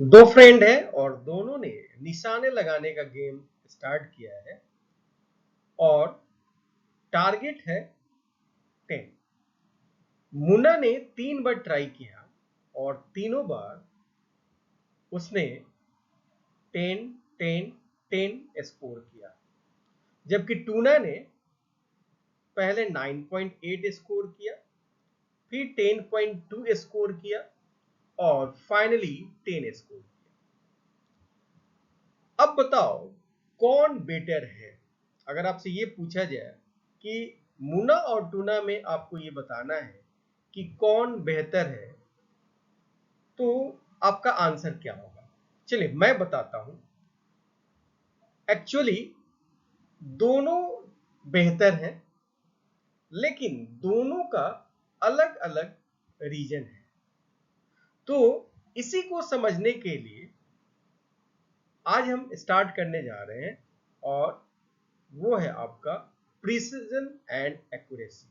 दो फ्रेंड है और दोनों ने निशाने लगाने का गेम स्टार्ट किया है और टारगेट है 10। मुन्ना ने 3 बार ट्राई किया और तीनों बार उसने 10 10 10 स्कोर किया, जबकि टूना ने पहले 9.8 स्कोर किया, फिर 10.2 स्कोर किया और फाइनली 10 स्कोर किया। अब बताओ कौन बेटर है। अगर आपसे ये पूछा जाए कि मुन्ना और टूना में आपको ये बताना है कि कौन बेहतर है, तो आपका आंसर क्या होगा? चलिए मैं बताता हूं। एक्चुअली दोनों बेहतर हैं, लेकिन दोनों का अलग अलग रीजन है। तो इसी को समझने के लिए आज हम स्टार्ट करने जा रहे हैं और वो है आपका प्रिसीजन एंड एक्यूरेसी।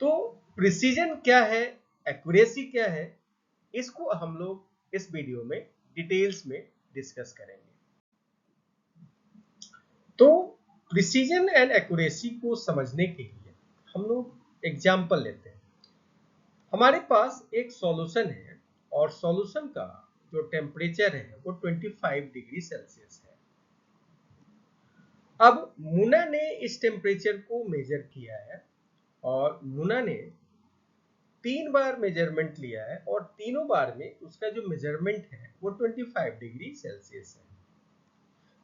तो प्रिसीजन क्या है, एक्यूरेसी क्या है, इसको हम लोग इस वीडियो में डिटेल्स में डिस्कस करेंगे। तो प्रिसीजन एंड एक्यूरेसी को समझने के लिए हम लोग एग्जांपल लेते हैं। हमारे पास एक सॉल्यूशन है और सॉल्यूशन का जो टेम्परेचर है वो 25 डिग्री सेल्सियस है। अब मुन्ना ने इस टेम्परेचर को मेजर किया है और मुन्ना ने 3 बार मेजरमेंट लिया है और तीनों बार में उसका जो मेजरमेंट है वो 25 डिग्री सेल्सियस है,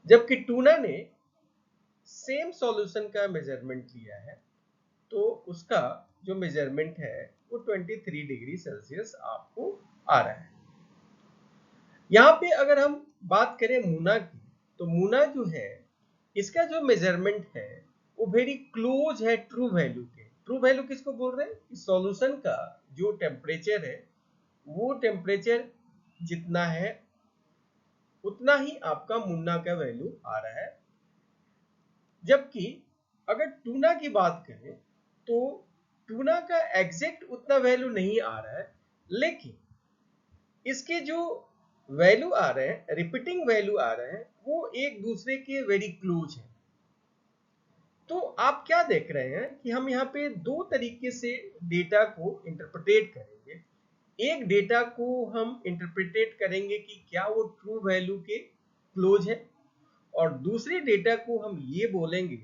जबकि टूना ने सेम सॉल्यूशन का मेजरमेंट लिया है तो उसका जो मेजरमेंट है वो 23 डिग्री सेल्सियस आपको आ रहा है। यहाँ पे अगर हम बात करें मुन्ना की, तो मुन्ना जो है इसका जो मेजरमेंट है वो वेरी क्लोज है ट्रू वैल्यू के। ट्रू वैल्यू किसको बोल रहे हैं? सॉल्यूशन का जो टेम्परेचर है वो टेम्परेचर जितना है उतना ही आपका मुन्ना का वैल्यू आ रहा है। जबकि अगर टूना की बात करें तो टूना का एग्जैक्ट उतना वैल्यू नहीं आ रहा है, लेकिन इसके जो वैल्यू आ रहे हैं, रिपीटिंग वैल्यू आ रहे हैं, वो एक दूसरे के वेरी क्लोज है। तो आप क्या देख रहे हैं कि हम यहाँ पे दो तरीके से डेटा को इंटरप्रेट करेंगे। एक डेटा को हम इंटरप्रेट करेंगे कि क्या वो ट्रू वैल्यू के क्लोज है, और दूसरे डेटा को हम ये बोलेंगे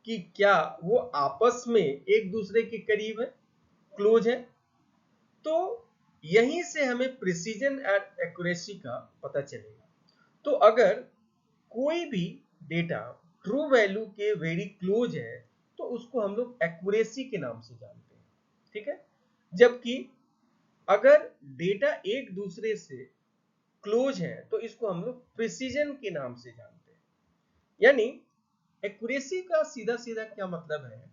कि क्या वो आपस में एक दूसरे के करीब है, क्लोज है। तो यहीं से हमें प्रिसीजन एंड एक्यूरेसी का पता चलेगा। तो अगर कोई भी डेटा ट्रू वैल्यू के वेरी क्लोज है तो उसको हम लोग एक्यूरेसी के नाम से जानते हैं, ठीक है। जबकि अगर डेटा एक दूसरे से क्लोज है तो इसको हम लोग प्रिसीजन के नाम से जानते हैं। यानी एक्यूरेसी का सीधा सीधा क्या मतलब है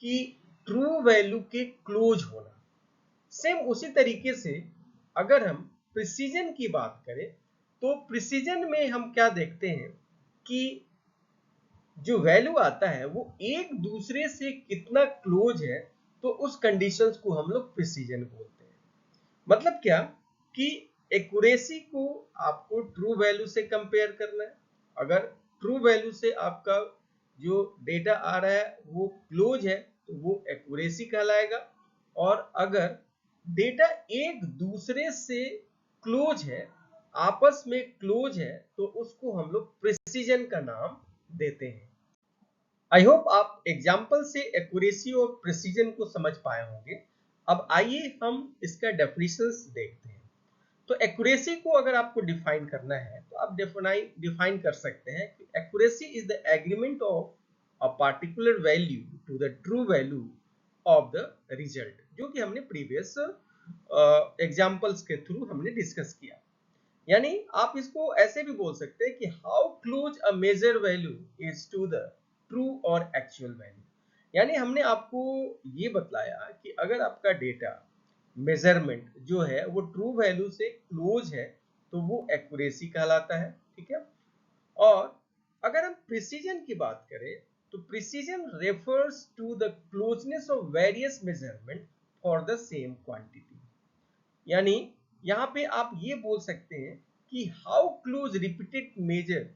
कि ट्रू वैल्यू के क्लोज होना। सेम उसी तरीके से अगर हम प्रिसीजन की बात करें तो प्रिसीजन में हम क्या देखते हैं कि जो वैल्यू आता है वो एक दूसरे से कितना क्लोज है, तो उस कंडीशंस को हम लोग प्रिसीजन बोलते हैं। मतलब क्या कि एक्यूरेसी को आपको ट्रू वैल्यू से कंपेयर करना है। अगर ट्रू वैल्यू से आपका जो डेटा आ रहा है वो क्लोज है तो वो एक्यूरेसी कहलाएगा, और अगर डेटा एक दूसरे से क्लोज है, आपस में क्लोज है, तो उसको हम लोग प्रिसीजन का नाम देते हैं। आई होप आप एग्जाम्पल से एक्यूरेसी और प्रिसीजन को समझ पाए होंगे। अब आइए हम इसका डेफिनेशंस देखते हैं। तो एक्यूरेसी को अगर आपको डिफाइन करना है तो आप डिफाइन कर सकते हैं कि accuracy is the agreement of a particular value to the true value of the result, जो कि हमने प्रीवियस एग्जाम्पल्स के थ्रू हमने डिस्कस किया। यानी आप इसको ऐसे भी बोल सकते हैं कि how close a measure value is to the true और एक्चुअल वैल्यू। यानी हमने आपको ये बतलाया कि अगर आपका डेटा मेजरमेंट जो है वो ट्रू वैल्यू से क्लोज है तो वो एक्यूरेसी कहलाता है, ठीक है। और अगर हम प्रिसीजन की बात करें तो precision refers to the closeness of various measurement for the same quantity. यानी यहाँ पे आप ये बोल सकते हैं कि how close repeated measure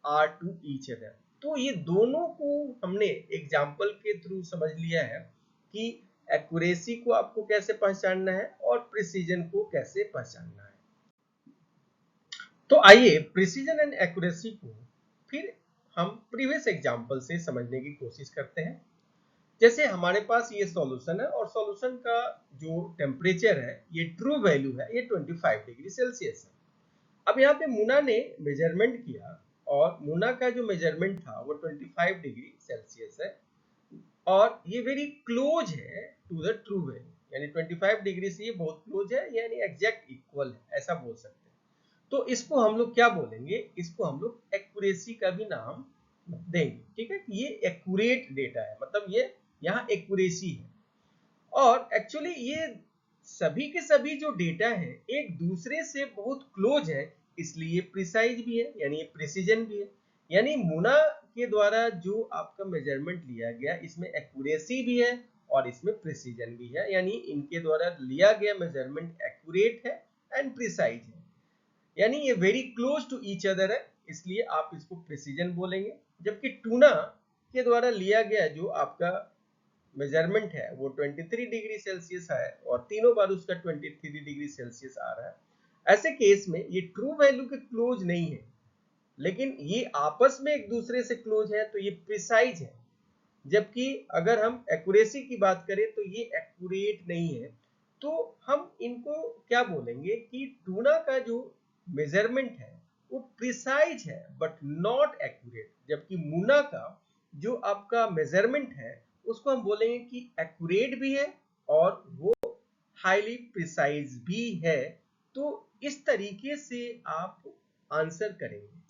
are to each other. तो ये दोनों को हमने एग्जाम्पल के थ्रू समझ लिया है कि एक्यूरेसी को आपको कैसे पहचानना है और प्रिसीजन को कैसे पहचानना है। तो आइए प्रिसीजन एंड एक्यूरेसी को फिर हम प्रीवियस एग्जाम्पल से समझने की कोशिश करते हैं। जैसे हमारे पास ये सॉल्यूशन है और सॉल्यूशन का जो टेम्परेचर है, ये ट्रू वैल्यू है, ये 25 डिग्री सेल्सियस है। अब यहाँ पे मुना ने मेजरमेंट किया और मुना का जो मेजरमेंट था वो 25 डिग्री सेल्सियस है और ये वेरी क्लोज है टू द ट्रू वैल्यू, यानी 25 डिग्री से ये बहुत क्लोज है, यानी एग्जैक्ट इक्वल है, ऐसा बोल सकते हैं। तो इसको हम लोग क्या बोलेंगे, इसको हम लोग एक्यूरेसी का भी नाम देंगे, ठीक है। ये एक्यूरेट डेटा है, मतलब ये यहाँ एक्यूरेसी है। और एक्चुअली ये सभी के सभी जो डेटा है एक दूसरे से बहुत क्लोज है, इसलिए प्रिसाइज भी है, यानी ये प्रिसीजन भी है। यानी मुना के द्वारा जो आपका मेजरमेंट लिया गया, इसमें एक्यूरेसी भी है और इसमें प्रिसीजन भी है, यानी इनके द्वारा लिया गया मेजरमेंट एक्यूरेट है एंड प्रिसाइज है, यानी ये very close to each other है, इसलिए आप इसको प्रिसीजन बोलेंगे। जबकि टूना के द्वारा लिया गया जो आपका मेजरमेंट है वो 23 डिग्री सेल्सियस है और तीनों बार उसका 23 डिग्री सेल्सियस आ रहा है। ऐसे केस में ये ट्रू वैल्यू के क्लोज नहीं है, लेकिन ये आपस में एक दूसरे से क्लोज है, तो ये प्रिसाइज है। जबकि अगर हम एक्यूरेसी की बात करें तो ये एक्यूरेट नहीं है। तो हम इनको क्या बोलेंगे कि टूना का जो मेजरमेंट है वो प्रिसाइज है बट नॉट एक्यूरेट, जबकि मुना का जो आपका मेजरमेंट है उसको हम बोलेंगे कि एक्यूरेट भी है और वो हाईली प्रिसाइज भी है। तो इस तरीके से आप आंसर करेंगे।